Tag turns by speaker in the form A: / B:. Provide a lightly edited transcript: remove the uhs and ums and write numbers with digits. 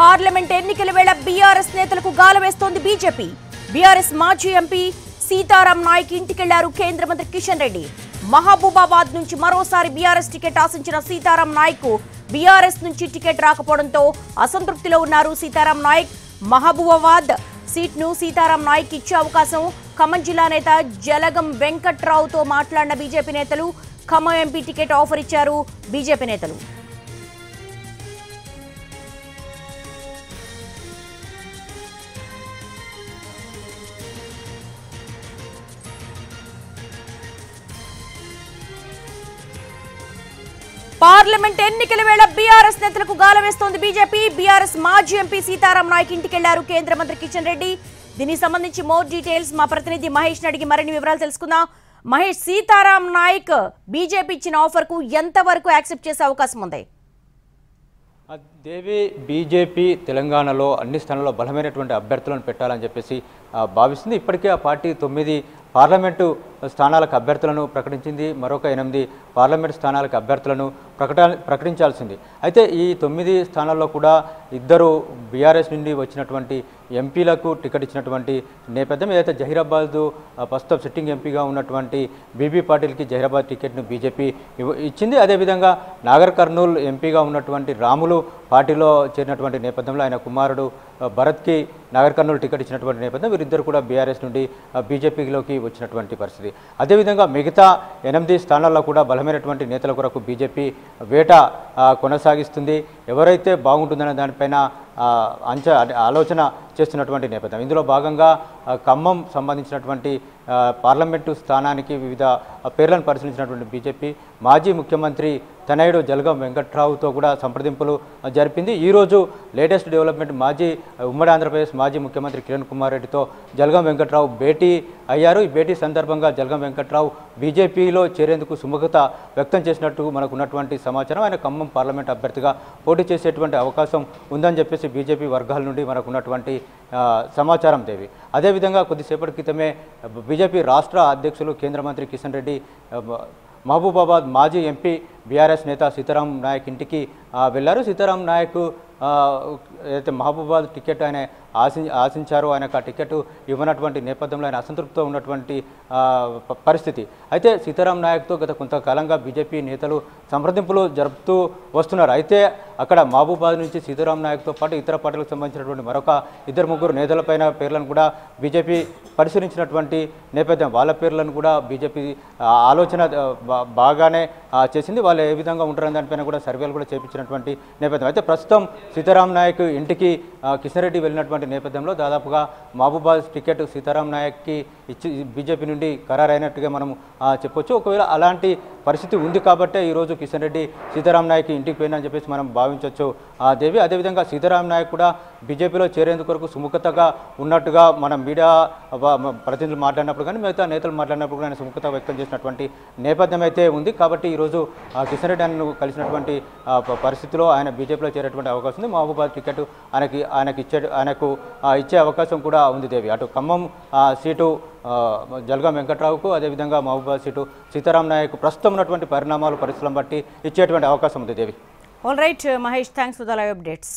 A: Parliament ఎన్నికల వేళ BRS నేతలకు గాలం వేస్తోంది బీజేపీ. బీఆర్ఎస్ మాజీ ఎంపీ సీతారాం నాయక్ ఇంటికెళ్లారు కేంద్ర మంత్రి కిషన్ రెడ్డి. మహబూబాబాద్ నుంచి మరోసారి బీఆర్ఎస్ టికెట్ ఆశించిన సీతారాం నాయక్ బీఆర్ఎస్ నుంచి టికెట్ రాకపోవడంతో అసంతృప్తిలో ఉన్నారు. సీతారాం నాయక్ మహబూబాబాద్ సీట్ను సీతారాం నాయక్ ఇచ్చే అవకాశం ఖమ్మం జిల్లా నేత జలగం వెంకట్రావుతో మాట్లాడిన బీజేపీ నేతలు ఖమ్మం ఎంపీ టికెట్ ఆఫర్ ఇచ్చారు బీజేపీ నేతలు. పార్లమెంట్ ఎన్నికల వేళ బీఆర్ఎస్ నేతలకు గాలం వేస్తోంది బీజేపీ. బీఆర్ఎస్ మాజీ ఎంపీ సీతారాం నాయక్ ఇంటికెళ్లారు కేంద్ర మంత్రి కిషన్ రెడ్డి. దీనికి సంబంధించి మోర్ డీటెయిల్స్ మా ప్రతినిధి మహేష్ అడిగి మరిన్ని వివరాలు తెలుసుకుందాం. మహేష్, సీతారాం నాయక్ బీజేపీ ఇచ్చిన ఆఫర్ కు ఎంత వరకు యాక్సెప్ట్ చేసే అవకాశం ఉంది?
B: దేవి, బీజేపీ తెలంగాణలో అన్ని స్థానాల్లో బలమైనటువంటి అభ్యర్థులను పెట్టాలని చెప్పేసి భావిస్తుంది. ఇప్పటికే ఆ పార్టీ 9 పార్లమెంటు స్థానాలకు అభ్యర్థులను ప్రకటించింది. మరొక 8 పార్లమెంటు స్థానాలకు అభ్యర్థులను ప్రకటించాల్సింది. అయితే ఈ 9 స్థానాల్లో కూడా 2 బీఆర్ఎస్ నుండి వచ్చినటువంటి ఎంపీలకు టికెట్ ఇచ్చినటువంటి నేపథ్యం. ఏదైతే జహీరాబాద్ ప్రస్తుతం సిట్టింగ్ ఎంపీగా ఉన్నటువంటి బీబీ పాటిల్కి జహీరాబాద్ టికెట్ను బీజేపీ ఇచ్చింది. అదేవిధంగా నాగర్ కర్నూల్ ఎంపీగా ఉన్నటువంటి రాములు పార్టీలో చేరినటువంటి నేపథ్యంలో ఆయన కుమారుడు భరత్కి నాగర్ కర్నూలు టికెట్ ఇచ్చినటువంటి నేపథ్యం. వీరిద్దరు కూడా బీఆర్ఎస్ నుండి బీజేపీలోకి వచ్చినటువంటి పరిస్థితి. అదేవిధంగా మిగతా 8 స్థానాల్లో కూడా బలమైనటువంటి నేతల కొరకు బీజేపీ వేట కొనసాగిస్తుంది. ఎవరైతే బాగుంటుందనే దానిపైన ఆలోచన చేస్తున్నటువంటి నేపథ్యం. ఇందులో భాగంగా ఖమ్మం సంబంధించినటువంటి పార్లమెంటు స్థానానికి వివిధ పేర్లను పరిశీలించినటువంటి బీజేపీ మాజీ ముఖ్యమంత్రి తనయుడు జలగం వెంకట్రావుతో కూడా సంప్రదింపులు జరిపింది. ఈరోజు లేటెస్ట్ డెవలప్మెంట్ ఉమ్మడి ఆంధ్రప్రదేశ్ మాజీ ముఖ్యమంత్రి కిరణ్ కుమార్ రెడ్డితో జలగం వెంకట్రావు భేటీ అయ్యారు. ఈ భేటీ సందర్భంగా జలగం వెంకట్రావు బీజేపీలో చేరేందుకు సుముఖత వ్యక్తం చేసినట్టు మనకు ఉన్నటువంటి సమాచారం. ఆయన ఖమ్మం పార్లమెంట్ అభ్యర్థిగా పోటీ చేసేటువంటి అవకాశం ఉందని చెప్పేసి బీజేపీ వర్గాల నుండి మనకు ఉన్నటువంటి సమాచారం దేవి. అదేవిధంగా కొద్దిసేపటి క్రితమే బీజేపీ రాష్ట్ర అధ్యక్షులు కేంద్ర మంత్రి కిషన్ రెడ్డి మహబూబాబాద్ మాజీ ఎంపీ బీఆర్ఎస్ నేత సీతారాం నాయక్ ఇంటికి వెళ్ళారు. సీతారాం నాయక్ ఏదైతే మహబూబాబాద్ టికెట్ ఆయన ఆశించారో ఆయనకు ఆ టికెట్ ఇవ్వనటువంటి నేపథ్యంలో ఆయన అసంతృప్తితో ఉన్నటువంటి పరిస్థితి. అయితే సీతారాం నాయక్తో గత కొంతకాలంగా బీజేపీ నేతలు సంప్రదింపులు జరుపుతూ వస్తున్నారు. అయితే అక్కడ మహబూబాబాద్ నుంచి సీతారాం నాయక్తో పాటు ఇతర పార్టీలకు సంబంధించినటువంటి మరొక 2-3 నేతలపైన పేర్లను కూడా బీజేపీ పరిశీలించినటువంటి నేపథ్యం. వాళ్ళ పేర్లను కూడా బీజేపీ ఆలోచన బాగానే చేసింది. వాళ్ళు ఏ విధంగా ఉంటారని దానిపైన కూడా సర్వేలు కూడా చేపించినటువంటి నేపథ్యం. అయితే ప్రస్తుతం సీతారాం నాయక్ ఇంటికి కిషన్ రెడ్డి వెళ్ళినటువంటి నేపథ్యంలో దాదాపుగా మహబూబాబాద్ టికెట్ సీతారాం నాయక్కి ఇచ్చి బీజేపీ నుండి ఖరారైనట్టుగా మనం చెప్పొచ్చు. ఒకవేళ అలాంటి పరిస్థితి ఉంది కాబట్టే ఈరోజు కిషన్ రెడ్డి సీతారాం నాయక్ ఇంటికి పోయిందని చెప్పేసి మనం భావించవచ్చు దేవి. అదేవిధంగా సీతారాం నాయక్ కూడా బీజేపీలో చేరేందుకు కొరకు సుముఖతగా ఉన్నట్టుగా మనం మీడియా ప్రతినిధులు మాట్లాడినప్పుడు కానీ మిగతా నేతలు మాట్లాడినప్పుడు కానీ సుముఖత వ్యక్తం చేసినటువంటి నేపథ్యం అయితే ఉంది. కాబట్టి ఈరోజు కిషన్ రెడ్డి ఆయనను కలిసినటువంటి పరిస్థితిలో ఆయన బీజేపీలో చేరేటువంటి అవకాశం ఉంది. మహబూబాబాద్ టికెట్ ఆయనకు ఇచ్చే అవకాశం కూడా ఉంది దేవి. అటు ఖమ్మం సీటు జలగం వెంకట్రావుకు, అదేవిధంగా మహబూబాబాద్ సీటు సీతారాం నాయక్ ప్రస్తుతం ఉన్నటువంటి పరిస్థితులను బట్టి ఇచ్చేటువంటి అవకాశం ఉంది Devi.
A: All right Mahesh, thanks for the live updates.